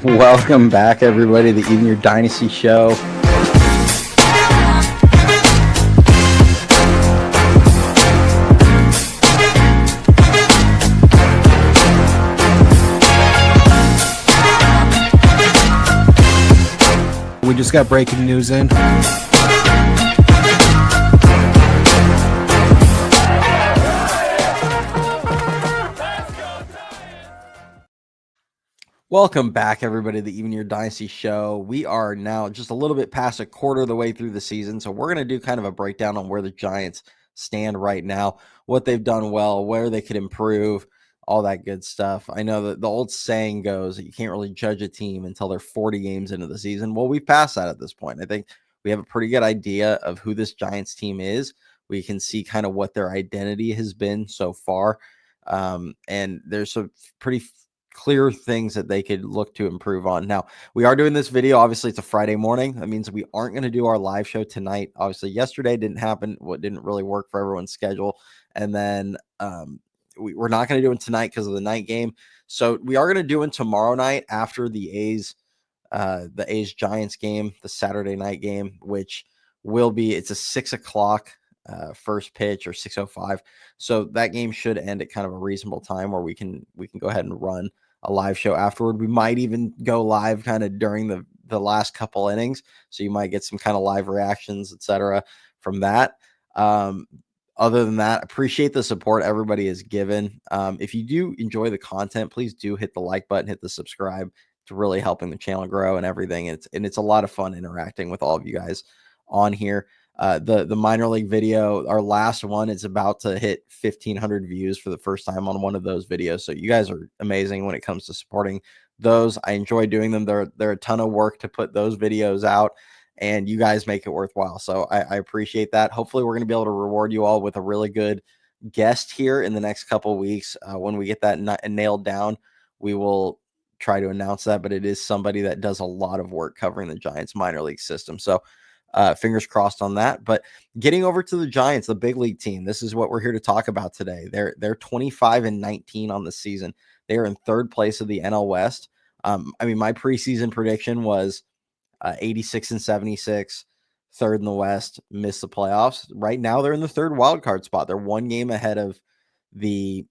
Welcome back, everybody, to the Even Your Dynasty show. We just got breaking news in. Welcome back, everybody, to the Even Your Dynasty show. We are now just a little bit past a quarter of the way through the season, so we're going to do kind of a breakdown on where the Giants stand right now, what they've done well, where they could improve, all that good stuff. I know that the old saying goes that you can't really judge a team until they're 40 games into the season. Well, we've passed that at this point. I think we have a pretty good idea of who this Giants team is. We can see kind of what their identity has been so far, and there's some pretty clear things that they could look to improve on. Now, we are doing this video. Obviously, it's a Friday morning. That means we aren't going to do our live show tonight. Obviously, yesterday didn't happen. What didn't really work for everyone's schedule. And then we're not going to do it tonight because of the night game. So we are going to do it tomorrow night after the A's Giants game, the Saturday night game, which will be, it's a 6 o'clock first pitch, or 6:05. So that game should end at kind of a reasonable time where we can go ahead and run a live show afterward. We might even go live kind of during the last couple innings, so you might get some kind of live reactions, etc., from that. Other than that, appreciate the support everybody has given. If you do enjoy the content, please do hit the like button, hit the subscribe. It's really helping the channel grow and everything. It's a lot of fun interacting with all of you guys on here. The minor league video, our last one, is about to hit 1,500 views for the first time on one of those videos. So you guys are amazing when it comes to supporting those. I enjoy doing them. They're a ton of work to put those videos out, and you guys make it worthwhile. So I appreciate that. Hopefully we're going to be able to reward you all with a really good guest here in the next couple of weeks. When we get that nailed down, we will try to announce that, but it is somebody that does a lot of work covering the Giants minor league system. So fingers crossed on that. But getting over to the Giants, the big league team, this is what we're here to talk about today. They're 25-19 on the season. They are in third place of the NL West. My preseason prediction was 86-76, third in the West, missed the playoffs. Right now, they're in the third wild card spot. They're one game ahead of the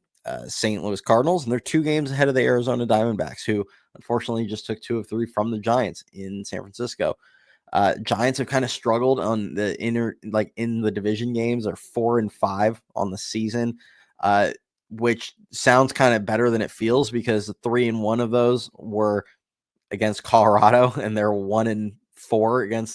St. Louis Cardinals, and they're 2 games ahead of the Arizona Diamondbacks, who unfortunately just took 2 of 3 from the Giants in San Francisco. Giants have kind of struggled on the in the division games. They're 4-5 on the season, which sounds kind of better than it feels, because the 3-1 of those were against Colorado, and they're 1-4 against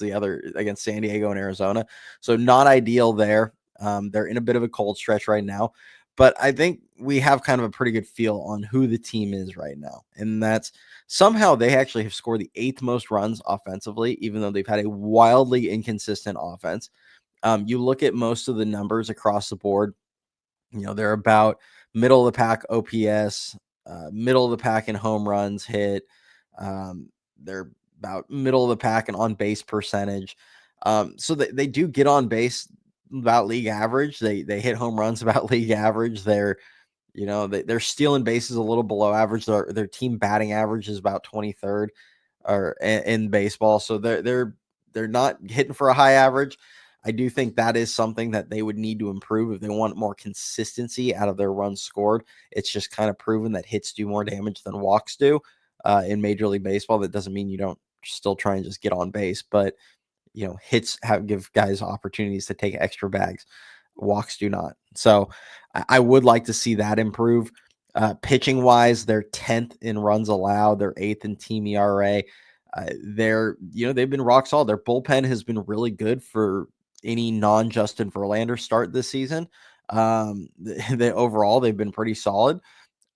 San Diego and Arizona. So not ideal there. They're in a bit of a cold stretch right now, but I think we have kind of a pretty good feel on who the team is right now. And that's somehow they actually have scored the 8th most runs offensively, even though they've had a wildly inconsistent offense. You look at most of the numbers across the board, they're about middle of the pack OPS, middle of the pack in home runs hit. They're about middle of the pack in on base percentage. So they do get on base about league average. They hit home runs about league average. They're stealing bases a little below average. Their team batting average is about 23rd or in baseball. So they're not hitting for a high average. I do think that is something that they would need to improve if they want more consistency out of their runs scored. It's just kind of proven that hits do more damage than walks do in Major League Baseball. That doesn't mean you don't still try and just get on base, but hits give guys opportunities to take extra bags. Walks do not. So I would like to see that improve. Pitching wise, they're 10th in runs allowed. They're 8th in team ERA. They've been rock solid. Their bullpen has been really good for any non-Justin Verlander start this season. Overall, they've been pretty solid.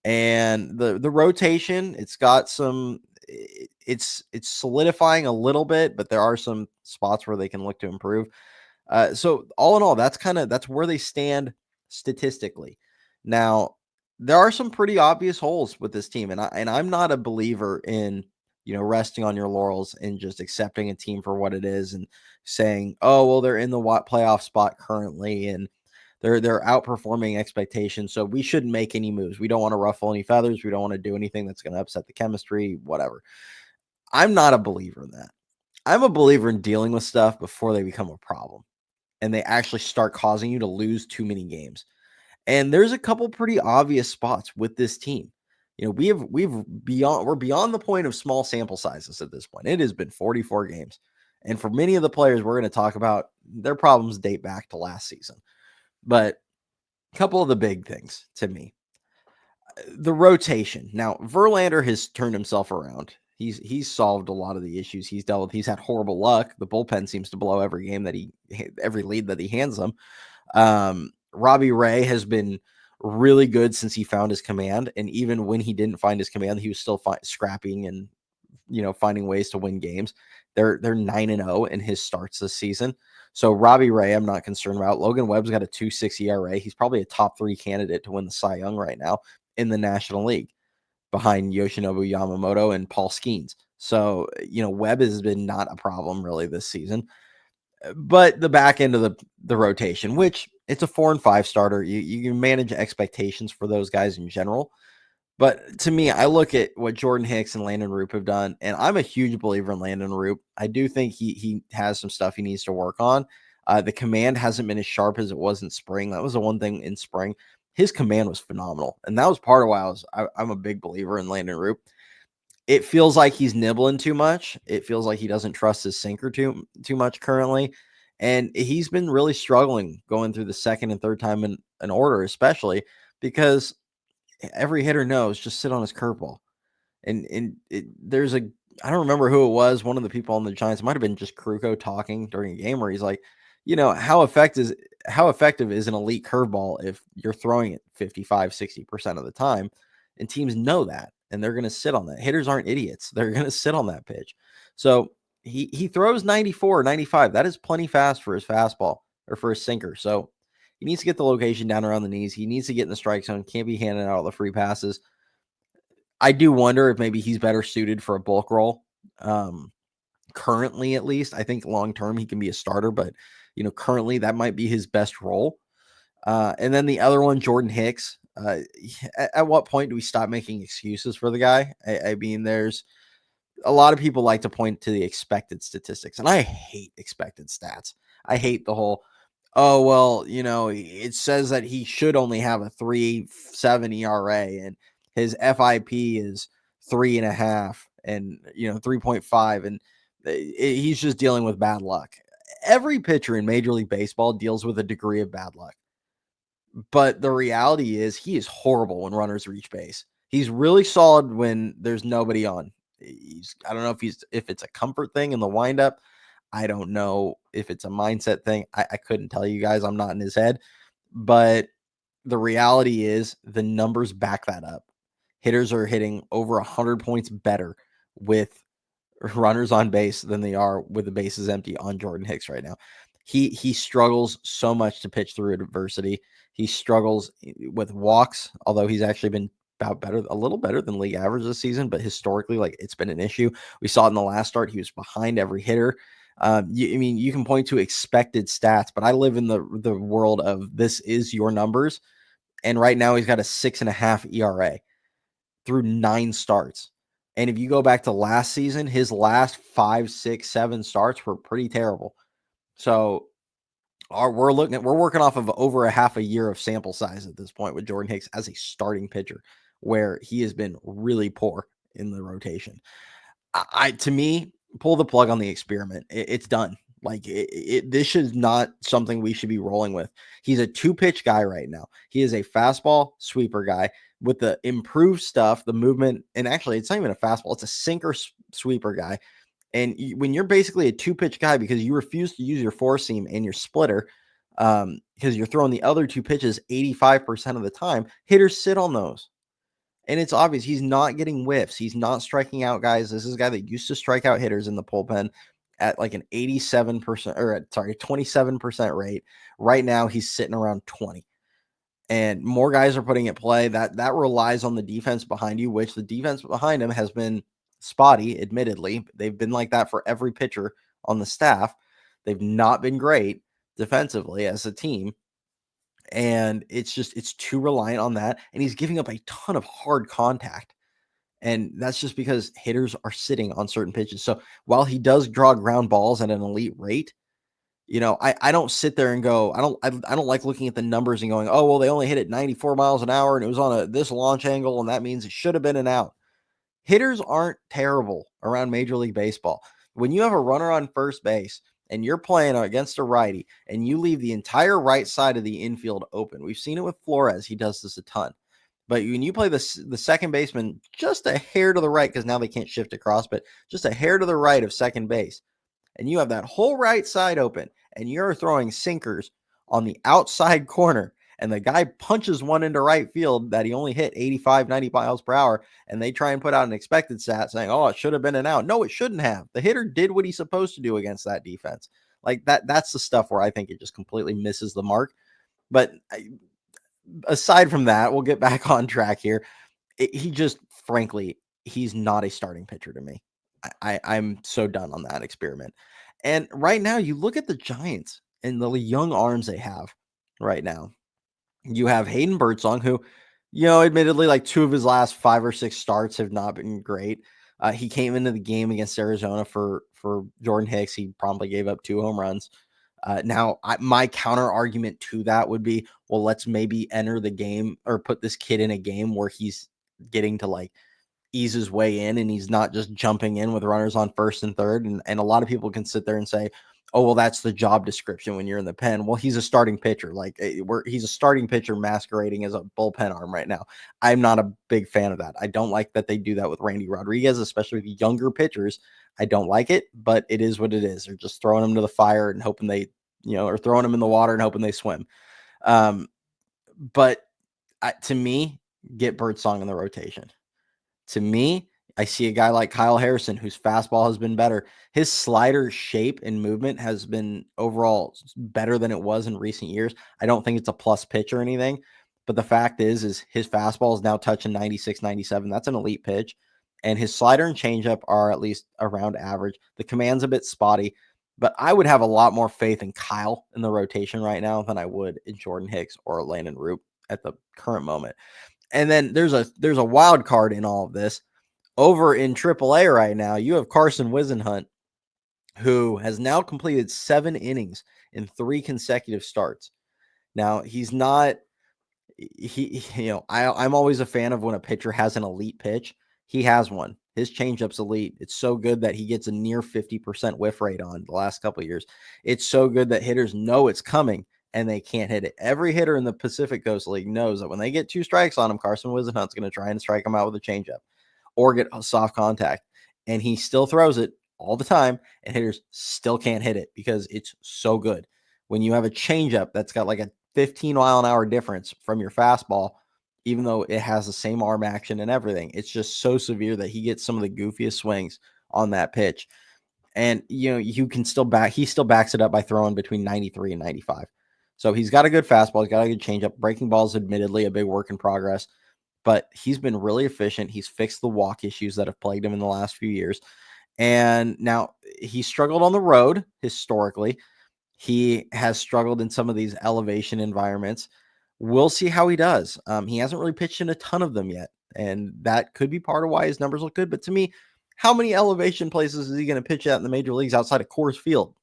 And the rotation, it's got some, it's solidifying a little bit, but there are some spots where they can look to improve. So all in all, that's where they stand statistically. Now, there are some pretty obvious holes with this team, and I'm not a believer in resting on your laurels and just accepting a team for what it is and saying, oh well, they're in the playoff spot currently and They're outperforming expectations. So we shouldn't make any moves. We don't want to ruffle any feathers. We don't want to do anything that's going to upset the chemistry, whatever. I'm not a believer in that. I'm a believer in dealing with stuff before they become a problem and they actually start causing you to lose too many games. And there's a couple pretty obvious spots with this team. We're beyond the point of small sample sizes at this point. It has been 44 games. And for many of the players we're going to talk about, their problems date back to last season. But a couple of the big things to me. The rotation. Now, Verlander has turned himself around. He's solved a lot of the issues he's dealt with. He's had horrible luck. The bullpen seems to blow every lead that he hands them. Robbie Ray has been really good since he found his command, and even when he didn't find his command, he was still scrapping and finding ways to win games. They're 9-0 in his starts this season. So Robbie Ray, I'm not concerned about. Logan Webb's got a 2.6 ERA. He's probably a top 3 candidate to win the Cy Young right now in the National League, behind Yoshinobu Yamamoto and Paul Skeens. So Webb has been not a problem really this season. But the back end of the rotation, which it's a 4 and 5 starter, you can manage expectations for those guys in general. But to me, I look at what Jordan Hicks and Landon Roop have done, and I'm a huge believer in Landon Roop. I do think he has some stuff he needs to work on. The command hasn't been as sharp as it was in spring. That was the one thing in spring. His command was phenomenal, and that was part of why I'm a big believer in Landon Roop. It feels like he's nibbling too much. It feels like he doesn't trust his sinker too much currently. And he's been really struggling going through the second and third time in an order, especially because every hitter knows just sit on his curveball. There's I don't remember who it was. One of the people on the Giants, it might have been just Kruko talking during a game where he's like, how effective is an elite curveball if you're throwing it 55, 60% of the time? And teams know that, and they're going to sit on that. Hitters aren't idiots. They're going to sit on that pitch. So he throws 94, 95. That is plenty fast for his fastball or for his sinker. So he needs to get the location down around the knees. He needs to get in the strike zone. Can't be handing out all the free passes. I do wonder if maybe he's better suited for a bulk role. Currently, at least, I think long term he can be a starter, but currently that might be his best role. And then the other one, Jordan Hicks. At what point do we stop making excuses for the guy? I mean, there's a lot of people like to point to the expected statistics, and I hate expected stats. I hate the whole, oh, well, it says that he should only have a 3.7 ERA and his FIP is 3.5 and 3.5, and he's just dealing with bad luck. Every pitcher in Major League Baseball deals with a degree of bad luck. But the reality is he is horrible when runners reach base. He's really solid when there's nobody on. I don't know if it's a comfort thing in the windup. I don't know if it's a mindset thing. I couldn't tell you guys. I'm not in his head. But the reality is the numbers back that up. Hitters are hitting over 100 points better with runners on base than they are with the bases empty on Jordan Hicks right now. He struggles so much to pitch through adversity. He struggles with walks, although he's actually been a little better than league average this season, but historically, it's been an issue. We saw it in the last start. He was behind every hitter. You can point to expected stats, but I live in the world of this is your numbers. And right now he's got a 6.5 ERA through 9 starts. And if you go back to last season, his last 5, 6, 7 starts were pretty terrible. So we're working off of over a half a year of sample size at this point with Jordan Hicks as a starting pitcher, where he has been really poor in the rotation. To me, pull the plug on the experiment. It's done. This is not something we should be rolling with. He's a 2-pitch guy right now. He is a fastball sweeper guy with the improved stuff, the movement, and actually it's not even a fastball. It's a sinker sweeper guy. And when you're basically a 2-pitch guy because you refuse to use your 4-seam and your splitter because you're throwing the other 2 pitches 85% of the time, hitters sit on those. And it's obvious he's not getting whiffs. He's not striking out guys. This is a guy that used to strike out hitters in the bullpen at an 87% or 27% rate. Right now he's sitting around 20. And more guys are putting at play. That relies on the defense behind you, which the defense behind him has been spotty, admittedly. They've been like that for every pitcher on the staff. They've not been great defensively as a team. And it's too reliant on that. And he's giving up a ton of hard contact. And that's just because hitters are sitting on certain pitches. So while he does draw ground balls at an elite rate, I don't sit there and go, I don't like looking at the numbers and going, oh, well, they only hit it 94 miles an hour and it was on this launch angle. And that means it should have been an out. Hitters aren't terrible around Major League Baseball. When you have a runner on first base and you're playing against a righty and you leave the entire right side of the infield open, we've seen it with Flores. He does this a ton. But when you play the second baseman just a hair to the right, because now they can't shift across, but just a hair to the right of second base, and you have that whole right side open, and you're throwing sinkers on the outside corner, and the guy punches one into right field that he only hit 85, 90 miles per hour, and they try and put out an expected stat saying, oh, it should have been an out. No, it shouldn't have. The hitter did what he's supposed to do against that defense. Like that's the stuff where I think it just completely misses the mark. But aside from that, we'll get back on track here. He just, frankly, he's not a starting pitcher to me. I'm so done on that experiment. And right now, you look at the Giants and the young arms they have right now. You have Hayden Birdsong, who, admittedly, like 2 of his last 5 or 6 starts have not been great. He came into the game against Arizona for Jordan Hicks. He promptly gave up 2 home runs. Now, my counter argument to that would be, well, let's maybe enter the game or put this kid in a game where he's getting to like ease his way in and he's not just jumping in with runners on first and third. And a lot of people can sit there and say, oh, well, that's the job description when you're in the pen. Well, he's a starting pitcher. Like he's a starting pitcher masquerading as a bullpen arm right now. I'm not a big fan of that. I don't like that they do that with Randy Rodriguez, especially the younger pitchers. I don't like it, but it is what it is. They're just throwing them to the fire and hoping they, or throwing them in the water and hoping they swim. But to me, get Birdsong in the rotation. To me, I see a guy like Kyle Harrison, whose fastball has been better. His slider shape and movement has been overall better than it was in recent years. I don't think it's a plus pitch or anything, but the fact is his fastball is now touching 96, 97. That's an elite pitch. And his slider and changeup are at least around average. The command's a bit spotty, but I would have a lot more faith in Kyle in the rotation right now than I would in Jordan Hicks or Landon Roop at the current moment. And then there's a wild card in all of this. Over in AAA right now, you have Carson Wisenhunt, who has now completed 7 innings in 3 consecutive starts. Now, he's not I'm always a fan of when a pitcher has an elite pitch. He has one. His changeup's elite. It's so good that he gets a near 50% whiff rate on the last couple of years. It's so good that hitters know it's coming and they can't hit it. Every hitter in the Pacific Coast League knows that when they get 2 strikes on him, Carson Wisenhunt's going to try and strike him out with a changeup or get a soft contact. And he still throws it all the time, and hitters still can't hit it because it's so good. When you have a changeup that's got like a 15-mile-an-hour difference from your fastball, even though it has the same arm action and everything, it's just so severe that he gets some of the goofiest swings on that pitch. And, you can he still backs it up by throwing between 93 and 95. So he's got a good fastball. He's got a good changeup. Breaking ball is admittedly a big work in progress, but he's been really efficient. He's fixed the walk issues that have plagued him in the last few years. And now he struggled on the road historically. He has struggled in some of these elevation environments. We'll see how he does. He hasn't really pitched in a ton of them yet, and that could be part of why his numbers look good. But to me, how many elevation places is he going to pitch at in the major leagues outside of Coors Field?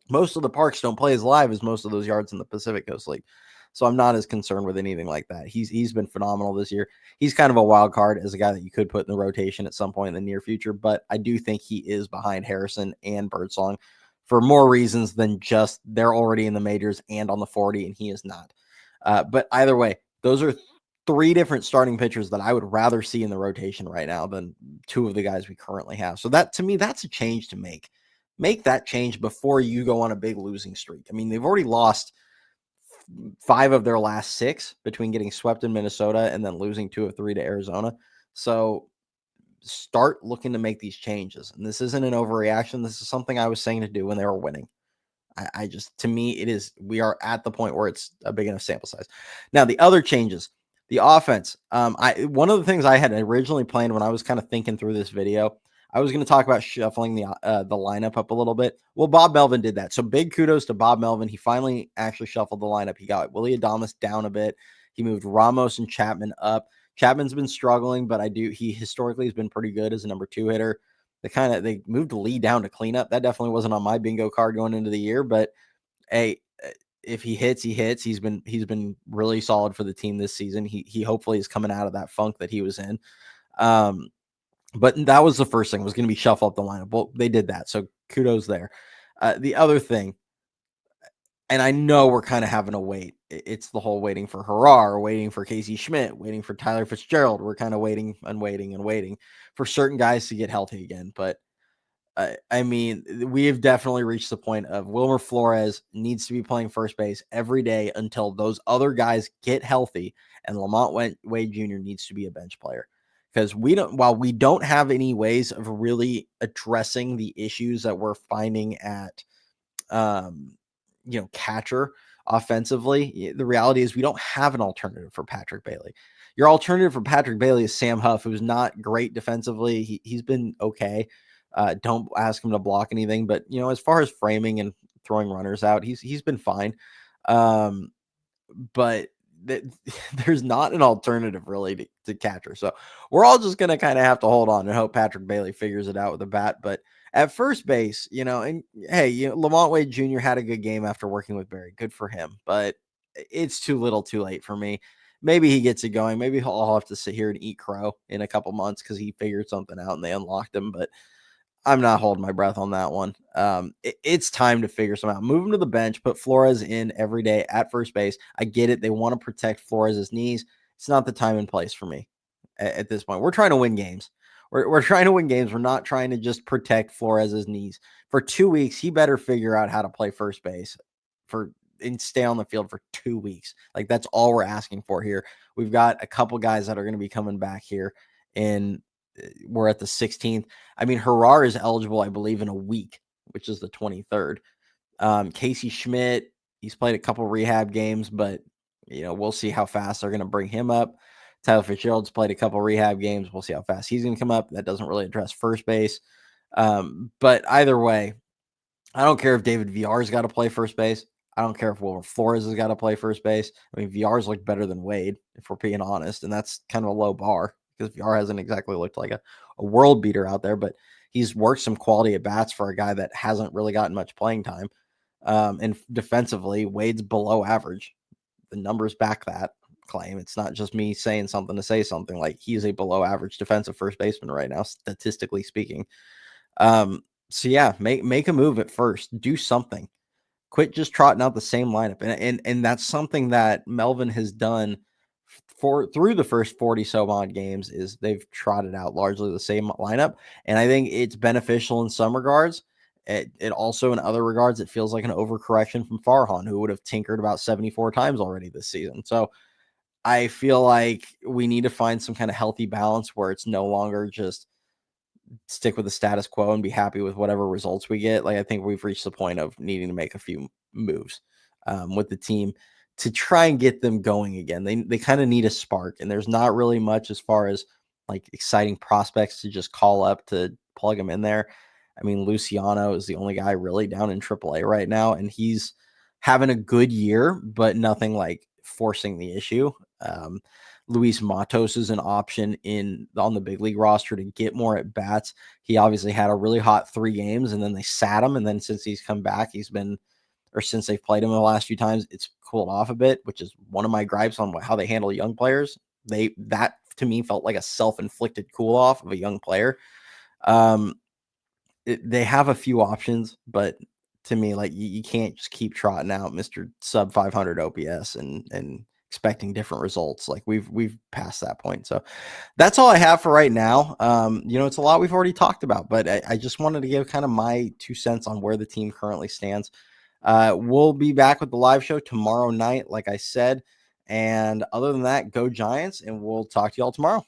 Most of the parks don't play as live as most of those yards in the Pacific Coast League. So I'm not as concerned with anything like that. He's been phenomenal this year. He's kind of a wild card as a guy that you could put in the rotation at some point in the near future, but I do think he is behind Harrison and Birdsong for more reasons than just they're already in the majors and on the 40 and he is not. But either way, those are 3 different starting pitchers that I would rather see in the rotation right now than 2 of the guys we currently have. So that, to me, that's a change to make. Make that change before you go on a big losing streak. I mean, they've already lost 5 of their last 6 between getting swept in Minnesota and then losing 2 of 3 to Arizona. So start looking to make these changes. And this isn't an overreaction. This is something I was saying to do when they were winning. I just, to me, we are at the point where it's a big enough sample size. Now, the other changes, the offense. One of the things I had originally planned when I was kind of thinking through this video, I was going to talk about shuffling the lineup up a little bit. Well, Bob Melvin did that. So big kudos to Bob Melvin. He finally actually shuffled the lineup. He got Willy Adames down a bit. He moved Ramos and Chapman up. Chapman's been struggling, but he historically has been pretty good as a number 2 hitter. They moved Lee down to cleanup. That definitely wasn't on my bingo card going into the year, but hey, if he hits, he hits. He's been really solid for the team this season. He hopefully is coming out of that funk that he was in. But that was the first thing, was going to be shuffle up the lineup. Well, they did that, so kudos there. The other thing, and I know we're kind of having to wait. It's the whole waiting for Harar, waiting for Casey Schmidt, waiting for Tyler Fitzgerald. We're kind of waiting and waiting and waiting for certain guys to get healthy again. But I mean, we have definitely reached the point of Wilmer Flores needs to be playing first base every day until those other guys get healthy, and Lamont Wade Jr. needs to be a bench player, because while we don't have any ways of really addressing the issues that we're finding at, catcher offensively, the reality is we don't have an alternative for Patrick Bailey. Your alternative for Patrick Bailey is Sam Huff, who's not great defensively. He's been okay. Don't ask him to block anything, but as far as framing and throwing runners out, he's been fine. But there's not an alternative really to catcher. So we're all just gonna kind of have to hold on and hope Patrick Bailey figures it out with a bat. But at first base, and hey, Lamont Wade Jr. had a good game after working with Barry. Good for him, but it's too little, too late for me. Maybe he gets it going. Maybe I'll have to sit here and eat crow in a couple months because he figured something out and they unlocked him. But I'm not holding my breath on that one. It's time to figure some out. Move him to the bench, put Flores in every day at first base. I get it. They want to protect Flores' knees. It's not the time and place for me at this point. We're trying to win games. We're trying to win games. We're not trying to just protect Flores' knees. For 2 weeks, he better figure out how to play first base and stay on the field for 2 weeks. Like, that's all we're asking for here. We've got a couple guys that are going to be coming back here, and we're at the 16th. I mean, Harar is eligible, I believe, in a week, which is the 23rd. Casey Schmidt, he's played a couple rehab games, but we'll see how fast they're going to bring him up. Tyler Fitzgerald's played a couple rehab games. We'll see how fast he's going to come up. That doesn't really address first base. But either way, I don't care if David Villar's got to play first base. I don't care if Wilmer Flores has got to play first base. I mean, Villar's looked better than Wade, if we're being honest, and that's kind of a low bar because Villar hasn't exactly looked like a world beater out there, but he's worked some quality at bats for a guy that hasn't really gotten much playing time. And defensively, Wade's below average. The numbers back that claim. It's not just me saying something to say something. Like, he's a below average defensive first baseman right now, statistically speaking. So yeah, make a move at first. Do something. Quit just trotting out the same lineup. And that's something that Melvin has done through the first 40 so odd games, is they've trotted out largely the same lineup. And I think it's beneficial in some regards. It also, in other regards, it feels like an overcorrection from Farhan, who would have tinkered about 74 times already this season. So I feel like we need to find some kind of healthy balance where it's no longer just stick with the status quo and be happy with whatever results we get. Like, I think we've reached the point of needing to make a few moves with the team to try and get them going again. They kind of need a spark, and there's not really much as far as like exciting prospects to just call up to plug them in there. I mean, Luciano is the only guy really down in AAA right now, and he's having a good year, but nothing like forcing the issue. Luis Matos is an option on the big league roster to get more at bats. He obviously had a really hot 3 games, and then they sat him. And then since he's come back, since they've played him the last few times, it's cooled off a bit, which is one of my gripes on how they handle young players. That to me felt like a self-inflicted cool off of a young player. They have a few options, but to me, like, you can't just keep trotting out Mr. sub 500 OPS and expecting different results. Like, we've passed that point. So that's all I have for right now. It's a lot we've already talked about, but I just wanted to give kind of my 2 cents on where the team currently stands. We'll be back with the live show tomorrow night, like I said. And other than that, go Giants, and we'll talk to y'all tomorrow.